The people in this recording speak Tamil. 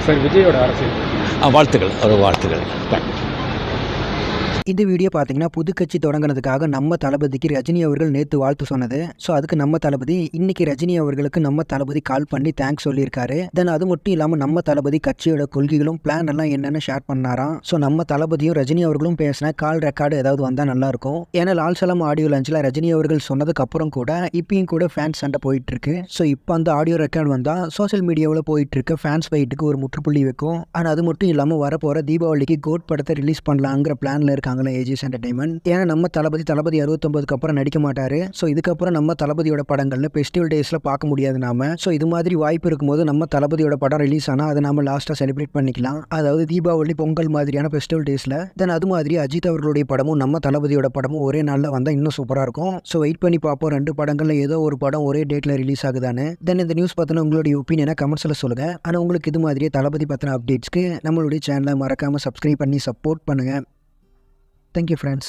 சார் விஜயோட அரசியல் வாழ்த்துக்கள், ஒரு வாழ்த்துக்கள். இந்த வீடியோ பார்த்தீங்கன்னா புது கட்சி தொடங்கினதுக்காக நம்ம தளபதிக்கு ரஜினி அவர்கள் நேற்று வாழ்த்து சொன்னது. ஸோ அதுக்கு நம்ம தளபதி இன்னைக்கு ரஜினி அவர்களுக்கு நம்ம தளபதி கால் பண்ணி தேங்க்ஸ் சொல்லியிருக்காரு. தென் அது மட்டும் இல்லாமல் நம்ம தளபதி கட்சியோட கொள்கைகளும் பிளான் எல்லாம் என்னென்னு ஷேர் பண்ணாராம். ஸோ நம்ம தளபதியும் ரஜினி அவர்களும் பேசின கால் ரெக்கார்டு ஏதாவது வந்தால் நல்லா இருக்கும். ஏன்னா லால் சலாம் ஆடியோ லஞ்சில் ரஜினி அவர்கள் சொன்னதுக்கு அப்புறம் கூட இப்பயும் கூட ஃபேன்ஸ் சண்டை போயிட்டு இருக்கு. ஸோ இப்போ அந்த ஆடியோ ரெக்கார்டு வந்தால் சோஷியல் மீடியாவில் போயிட்டு இருக்க ஃபேன்ஸ் ஃபைட்டுக்கு ஒரு முற்றுப்புள்ளி வைக்கும். ஆனால் அது மட்டும் இல்லாமல் வரப்போகிற தீபாவளிக்கு கோட் படத்தை ரிலீஸ் பண்ணலாங்கிற பிளான்ல இருக்காங்க ஏஜிஎஸ் என்டர்டைன்மெண்ட். ஏன்னா நம்ம தளபதி 69க்கு அப்புறம் நடிக்க மாட்டாரு. ஸோ இதுக்கப்புறம் நம்ம தளபதியோட படங்கள்ல ஃபெஸ்டிவல் டேஸ்ல பார்க்க முடியாது நாம. ஸோ இது மாதிரி வாய்ப்பு இருக்கும்போது நம்ம தளபதியோட படம் ரிலீஸ் ஆனால் அதை நம்ம லாஸ்ட்டாக செலிப்ரேட் பண்ணிக்கலாம். அதாவது தீபாவளி பொங்கல் மாதிரியான ஃபெஸ்டிவல் டேஸ்ல. தென் அது மாதிரி அஜித் அவர்களுடைய படமும் நம்ம தளபதியோட படமும் ஒரே நாளில் வந்தால் இன்னும் சூப்பராக இருக்கும். ஸோ வெயிட் பண்ணி பார்ப்போம். 2 படங்கள்ல ஏதோ ஒரு படம் ஒரே டேட்ல ரிலீஸ் ஆகுதானு. தென் இந்த நியூஸ் பார்த்தோன்னா உங்களுடைய ஒப்பீனியனை கமெண்ட்ஸ்ல சொல்லுங்க. ஆனால் உங்களுக்கு இது மாதிரியே தளபதி பத்தின அப்டேட்ஸ்க்கு நம்மளுடைய சேனலை மறக்காம சப்ஸ்கிரைப் பண்ணி சப்போர்ட் பண்ணுங்க. Thank you, friends.